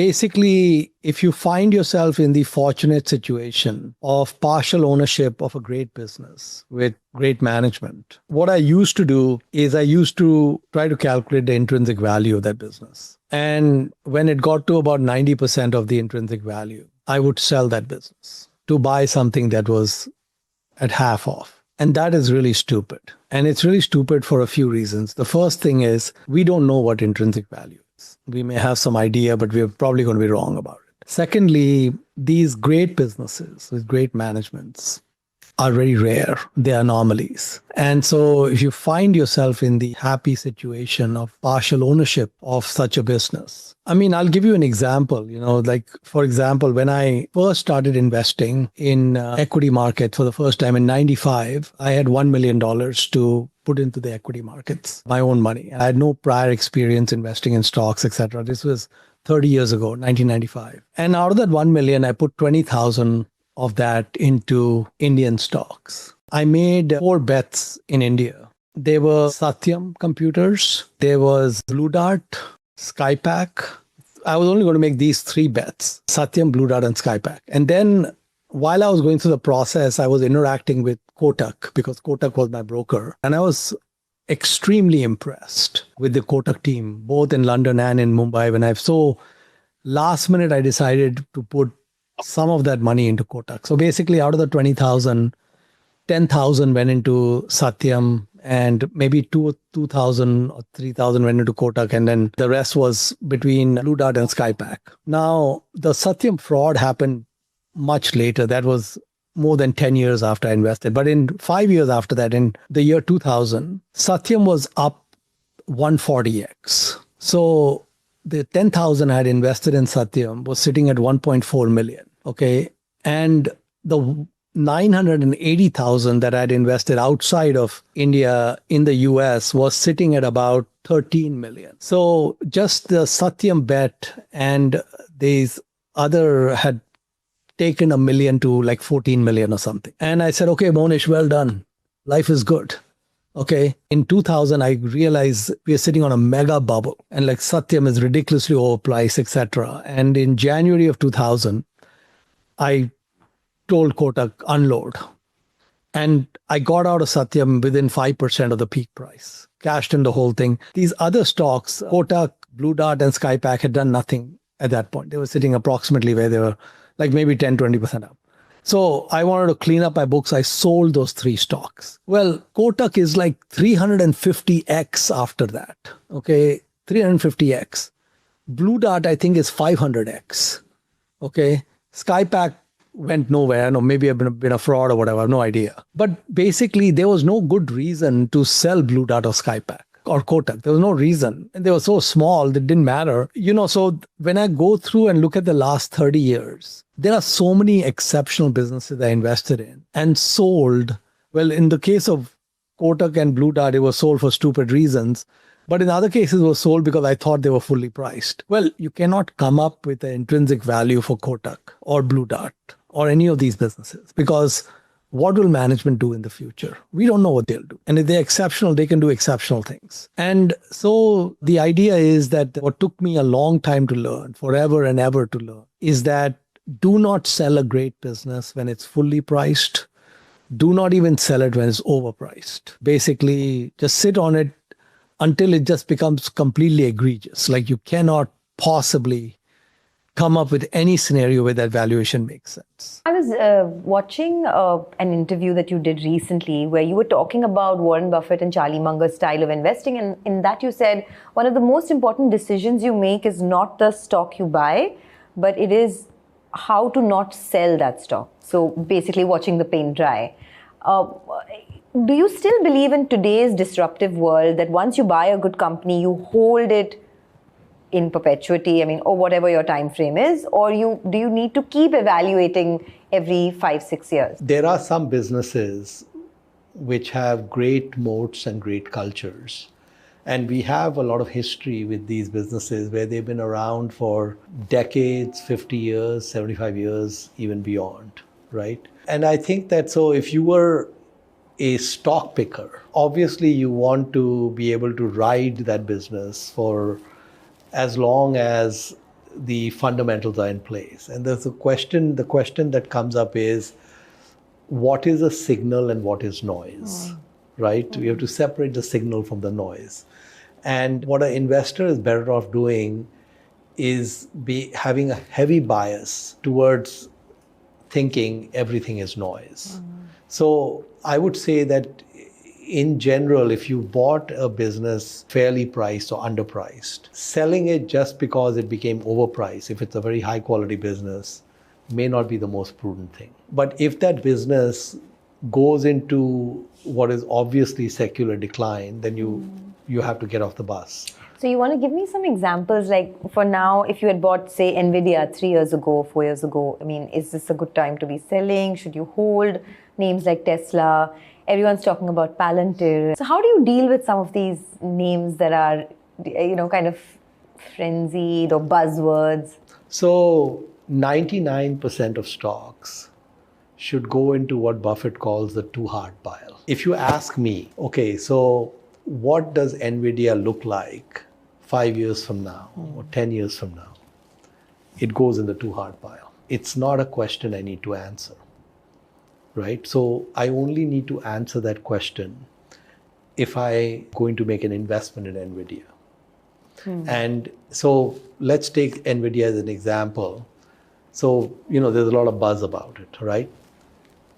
Basically, if you find yourself in the fortunate situation of partial ownership of a great business with great management, what I used to do is I used to try to calculate the intrinsic value of that business. And when it got to about 90% of the intrinsic value, I would sell that business to buy something that was at half off. And that is really stupid. And it's really stupid for a few reasons. The first thing is we don't know what intrinsic value is. We may have some idea, but we're probably going to be wrong about it. Secondly, these great businesses with great managements are very rare. They are anomalies. And so if you find yourself in the happy situation of partial ownership of such a business, I mean, I'll give you an example, like, for example, when I first started investing in equity market for the first time in 95, I had $1 million to put into the equity markets, my own money. I had no prior experience investing in stocks, etc. This was 30 years ago, 1995. And out of that 1 million, I put 20,000 of that into Indian stocks. I made 4 bets in India. There were Satyam Computers, there was Blue Dart, Skypack. I was only going to make these 3 bets, Satyam, Blue Dart, and Skypack. And then while I was going through the process, I was interacting with Kotak because Kotak was my broker. And I was extremely impressed with the Kotak team, both in London and in Mumbai. So last minute, I decided to put some of that money into Kotak. So basically out of the 20,000, 10,000 went into Satyam and maybe 2,000 or 3,000 went into Kotak. And then the rest was between Blue Dart and Skypack. Now, the Satyam fraud happened much later. That was more than 10 years after I invested. But in 5 years after that, in the year 2000, Satyam was up 140x. So the 10,000 I had invested in Satyam was sitting at 1.4 million. Okay. And the 980,000 that I had invested outside of India in the US was sitting at about 13 million. So just the Satyam bet and these other had taken $1 million to like 14 million or something. And I said, okay, Monish, well done. Life is good. Okay. In 2000, I realized we are sitting on a mega bubble and like Satyam is ridiculously overpriced, etc. And in January of 2000, I told Kotak, unload. And I got out of Satyam within 5% of the peak price, cashed in the whole thing. These other stocks, Kotak, Blue Dart, and Skypack had done nothing at that point. They were sitting approximately where they were, like maybe 10, 20% up. So I wanted to clean up my books. I sold those 3 stocks. Well, Kotak is like 350x after that. Okay, 350x. Blue Dart, I think, is 500x. Okay, Skypack went nowhere. No, maybe I've been a fraud or whatever. I have no idea. But basically, there was no good reason to sell Blue Dart or Skypack or Kotak. There was no reason. And they were so small, that didn't matter. So when I go through and look at the last 30 years, there are so many exceptional businesses I invested in and sold. Well, in the case of Kotak and Blue Dart, it was sold for stupid reasons. But in other cases, it was sold because I thought they were fully priced. Well, you cannot come up with an intrinsic value for Kotak or Blue Dart or any of these businesses because what will management do in the future? We don't know what they'll do. And if they're exceptional, they can do exceptional things. And so the idea is that what took me a long time to learn, forever and ever to learn, is that do not sell a great business when it's fully priced. Do not even sell it when it's overpriced. Basically, just sit on it until it just becomes completely egregious. Like you cannot possibly come up with any scenario where that valuation makes sense. I was watching an interview that you did recently where you were talking about Warren Buffett and Charlie Munger's style of investing. And in that you said, one of the most important decisions you make is not the stock you buy, but it is how to not sell that stock. So basically watching the paint dry. Do you still believe in today's disruptive world that once you buy a good company, you hold it in perpetuity, or whatever your time frame is, or do you need to keep evaluating every 5-6 years? There are some businesses which have great moats and great cultures. And we have a lot of history with these businesses where they've been around for decades, 50 years, 75 years, even beyond, right? And I think that so if you were a stock picker, obviously you want to be able to ride that business for as long as the fundamentals are in place. And there's the question that comes up is, what is a signal and what is noise, right? We have to separate the signal from the noise. And what an investor is better off doing is having a heavy bias towards thinking everything is noise. So I would say that in general, if you bought a business fairly priced or underpriced, selling it just because it became overpriced, if it's a very high quality business, may not be the most prudent thing. But if that business goes into what is obviously secular decline, then you have to get off the bus. So you want to give me some examples, like for now, if you had bought, say, NVIDIA 3 years ago, 4 years ago, I mean, is this a good time to be selling? Should you hold names like Tesla? Everyone's talking about Pallantir. So how do you deal with some of these names that are, kind of frenzied or buzzwords? So 99% of stocks should go into what Buffett calls the too hard pile. If you ask me, okay, so what does NVIDIA look like 5 years from now or 10 years from now? It goes in the too hard pile. It's not a question I need to answer, right? So I only need to answer that question if I'm going to make an investment in NVIDIA. And so let's take NVIDIA as an example. So, there's a lot of buzz about it, right?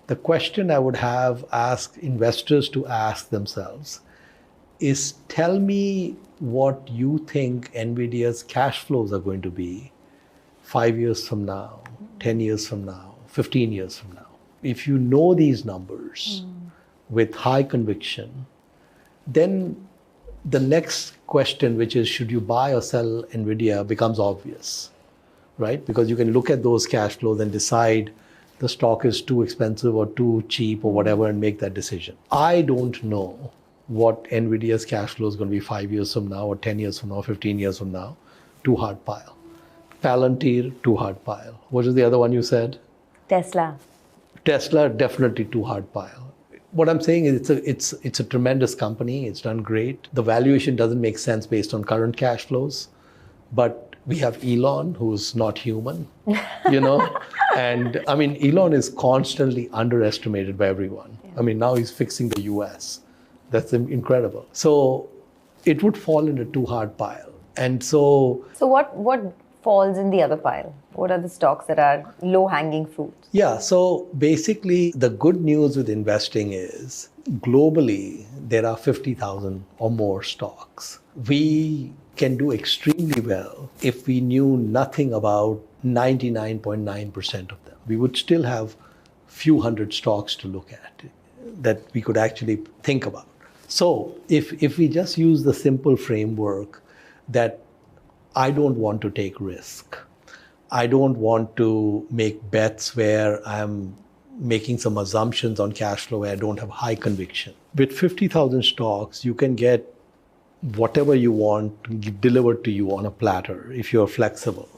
The question I would have asked investors to ask themselves is, tell me what you think NVIDIA's cash flows are going to be 5 years from now, 10 years from now, 15 years from now. If you know these numbers with high conviction, then the next question, which is, should you buy or sell NVIDIA, becomes obvious, right? Because you can look at those cash flows and decide the stock is too expensive or too cheap or whatever and make that decision. I don't know what NVIDIA's cash flow is going to be 5 years from now or 10 years from now, 15 years from now. Too hard pile. Palantir, too hard pile. What is the other one you said? Tesla, definitely too hard pile. What I'm saying is it's a tremendous company. It's done great. The valuation doesn't make sense based on current cash flows. But we have Elon, who's not human, And I mean, Elon is constantly underestimated by everyone. Yeah. I mean, now he's fixing the US. That's incredible. So it would fall into too hard pile. And so what falls in the other pile? What are the stocks that are low-hanging fruits? Yeah, so basically the good news with investing is globally there are 50,000 or more stocks. We can do extremely well if we knew nothing about 99.9% of them. We would still have few hundred stocks to look at that we could actually think about. So if we just use the simple framework that I don't want to take risk, I don't want to make bets where I'm making some assumptions on cash flow where I don't have high conviction. With 50,000 stocks, you can get whatever you want delivered to you on a platter if you're flexible.